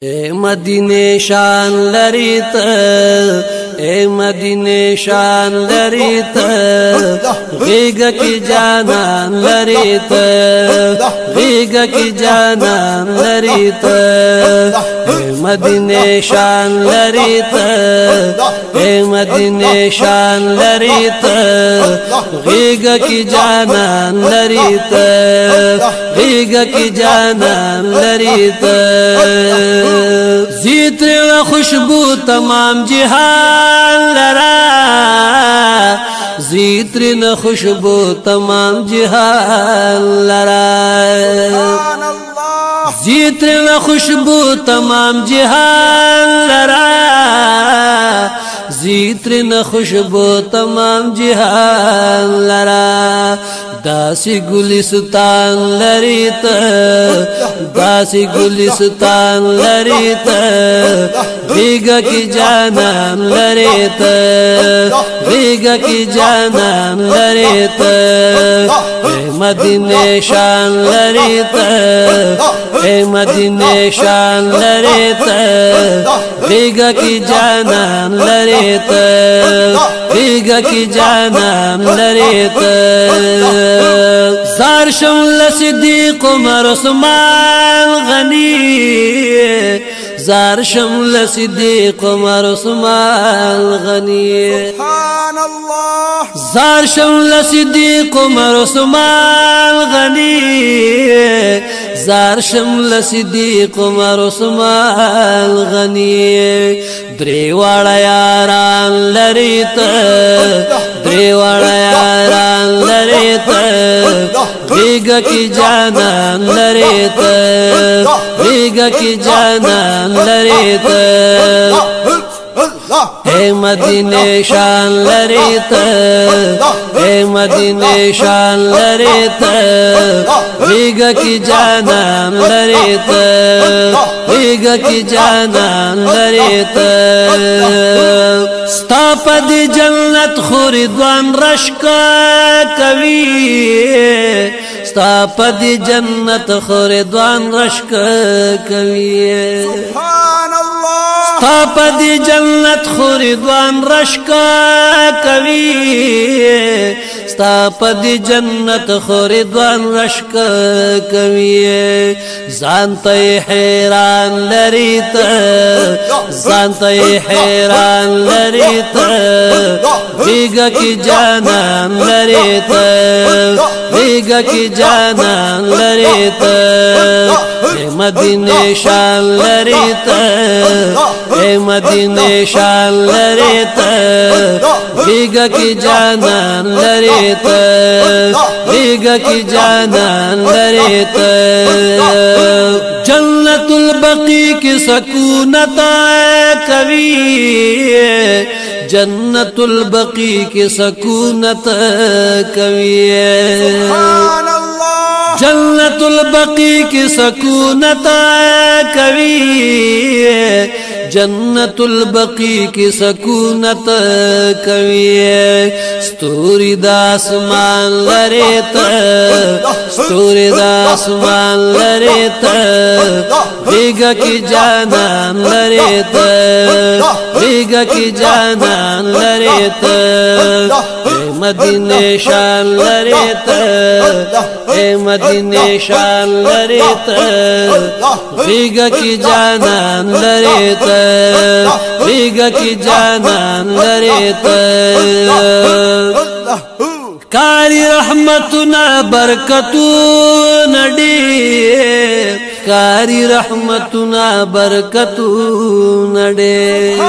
اے مدینے شان لریت اے مدینے شان لریت غیگ کی جانان لریت غیگ کی جانان لریت اے مدینے شان لریت اے مدینے شان لریت غیگ کی جانان لریت غیگ کی جانان لریت زیتر و خوشبو تمام جہان لرا زیتر و خوشبو تمام جہان لرا زیتر و خوشبو تمام جہان لرا زیتر و خوشبو تمام جہان لرا داسی گلستان لریت داسی گلستان لریت غیگ کی جانان لریت غیگ کی جانان لریت اے مدینے شان لریت اے مدینے شان لریت غیگ کی جانان لریت غیگ کی جانان لریت زار شمل صدیق عمر عثمان غنی زار شمل صدیق عمر عثمان غنی سبحان اللہ زار شمل صدیق عمر عثمان غنی زار شمل صدیق عمر عثمان غنی دریواڑا یاران لریت دریواڑا یاران لریت غیگ کی جانان لریت غیگ کی جانان لریت اے مدینے شان لریت اے مدینے شان لریت غیگ کی جانان لریت غیگ کی جانان لریت ستا پا دی جنت خوردوان رشک کوی ستا پا دی جنت خوردوان رشک کوی سبحان اللہ ستا پا دی جنت خوردوان رشک کوی ستا پا دی جنت خوردوان رشک کوی زانتای حیران لریت زانتای حیران لریت غیگ کی جانان لریت غیگ کی جانان لریت اے مدینے شان لریت اے مدینے شان لریت غیگ کی جانان لریت غیگ کی جانان لریت جنت البقی کی سکونت کوی جنت البقی کی سکونت کوی سبحان اللہ جنت البقی کی سکونت کوی جنت البقی کی سکونت کوی ستوری داسمان لریت ستوری داسمان لریت غیگ کی جانان لریت غیگ کی جانان لریت اے مدینے شان لریت اے مدینے شان لریت غیگ کی جانان لریت غیگ کی جانان لریت کاری رحمتنا برکتنا ډېر کاری رحمتنا برکتنا ډېر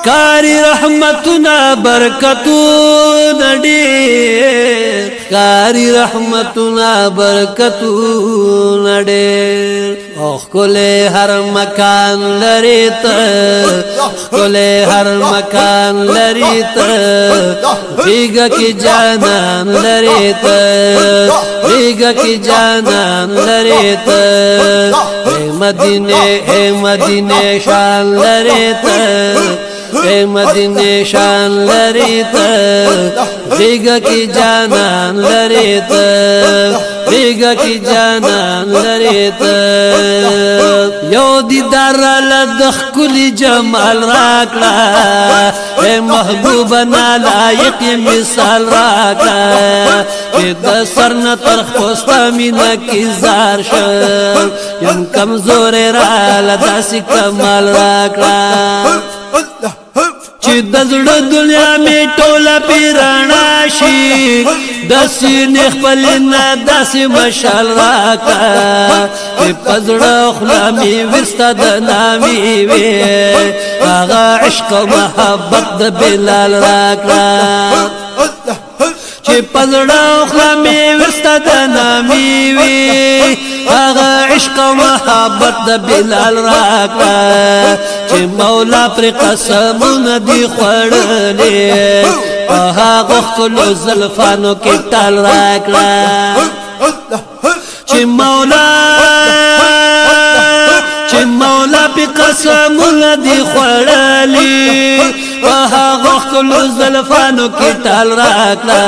کاری رحمتنا برکتنا ډېر کاری رحمتنا برکتنا ډېر اوخ کله هر مکان لریت کله هر مکان لریت غیگ کی جانان لریت غیگ کی جانان لریت اے مدینے شان لریت اے مدینے شان لریت غیگ کی جانان لریت غیگا کی جانان لری ته یو دیدار لدخ کلی جمال راکړه اے محبوب نالایق مثال راکړه د سر نه تر خوستا مینا کی زار شم یم کمزور را لداسې کمال راکړه چې د زړه دنیا می ټوله پیرانا شي داسې نه خپل نه داسې مشال راکړه چې په زړه خوله مې ورسته د نامې وې هغه عشق او محبت د بلال راکړه چې په زړه خوله مې ورسته د نامې وې هغه عشق او محبت د بلال راکړه چې مولا پر قسمونه دي خوړلې په هغه ښکلو زلفانو کې ټال راکړه چې مولا په قسمونه دي خوړلې په هغه ښکلو زلفانو کې ټال راکړه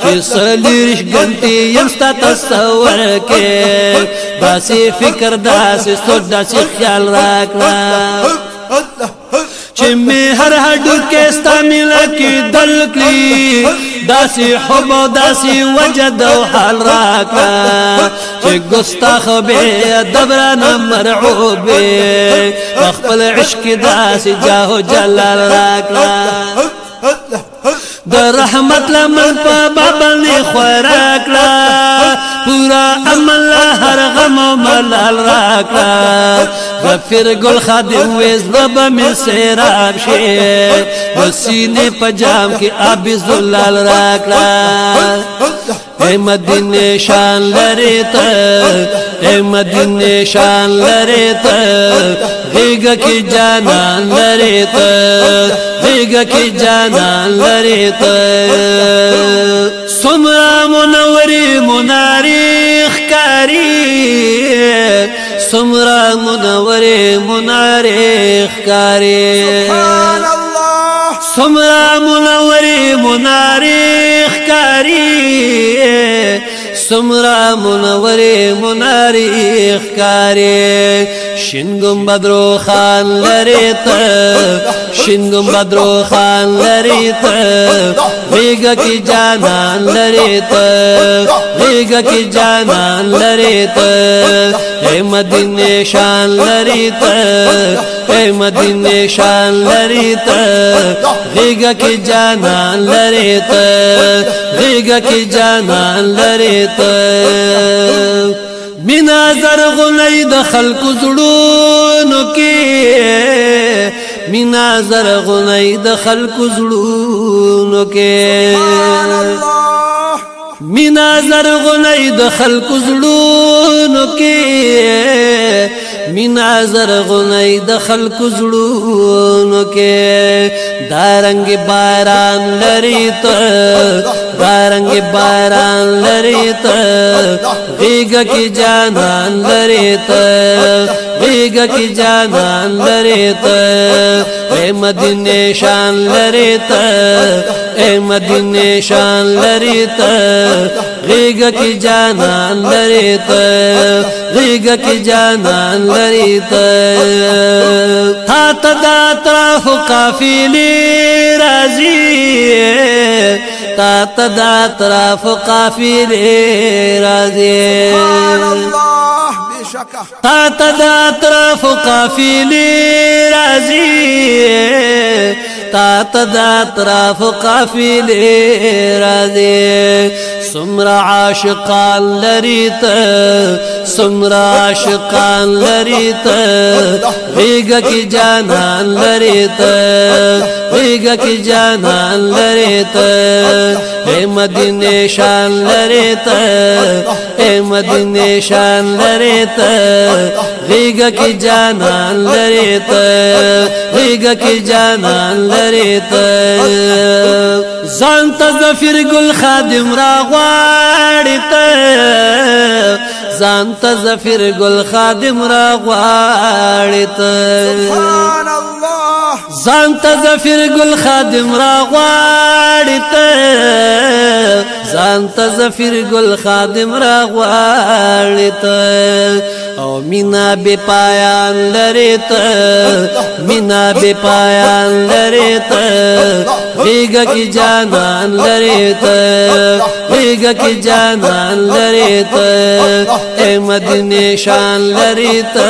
چې څلېرویشت ګنټې یم ستا تصور کې داسې فکر داسې سوچ داسې خیال راکړه چې مې هر هډوکی ستا مینه کې دل کړي داسې حب او داسې وجد او حال راکړه چې ګستاخ بې ادب رانه مرعوب وې په خپل عشق داسې جاه و جلال راکړه د رحمت لمن په باندې خورا کړه پورا عمل هر غم او ملال راکړه غفر ګل خادم وېز لب مې سیراب شي د سینې په جام کې آب زلال راکړه اے مدینه شان لري ته اے مدینه شان لري ته غیګه کې جانان لري ته غیګه کې جانان لري ته سمرا منوري مناري ښکاري سمرا منوري مناري ښکاري سبحان الله سمرا منوري مناري ښکاري سمرا منوري مناري ښکاري شین گنبد روخان لري ته شین گنبد روخان لري ته غیګه کې جانان لري ته غیګه کې جانان لري ته اے مدینه شان لري ته اے مدینه شان لري ته غیګه کې جانان لري ته غیګه کې جانان لري ته مینا زرغونی د خلکو زړونو کې مینا زرغونی د خلکو زړونو کې مینا زرغونی د خلکو زړونو کې مینا زرغونی د خلکو زړونو کې دارنګ باران لري ته دارنګ باران لري ته غیګه کې جانان لري ته غیګه کې جانان لري ته اے مدینه شان لري ته اے مدینه شان لري ته غیګه کې جانان لري ته غیګه کې جانان لري ته تا ته د اطراف قافلې راځي تا ته د اطراف قافلې راځي تا ته د اطراف قافلې راځي تا ته د اطراف قافلې راځي سمرا عاشقان لري ته سمرا عاشقان لري ته غیګه کې جانان لري ته غیګه کې جانان لري ته اے مدینه شان لري ته اے مدینه شان لري ته غیګه کې جانان لري ته غیګه کې جانان لري ته ځان ته ظفر ګل خادم را غواړي ته ځان ته ظفر ګل خادم را غواړي ته سبحان الله ځان ته ظفر ګل خادم را غواړي ته ځان ته زفیر ګل خادم راغواړي ته او مینا بے پایان لري ته مینا بے پایان لري ته غیږه کې جانان لري ته غیږه کې جانان لري ته اے مدینه شان لري ته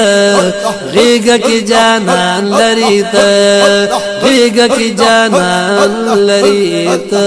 غیږه کې جانان لري ته غیږه کې جانان لري ته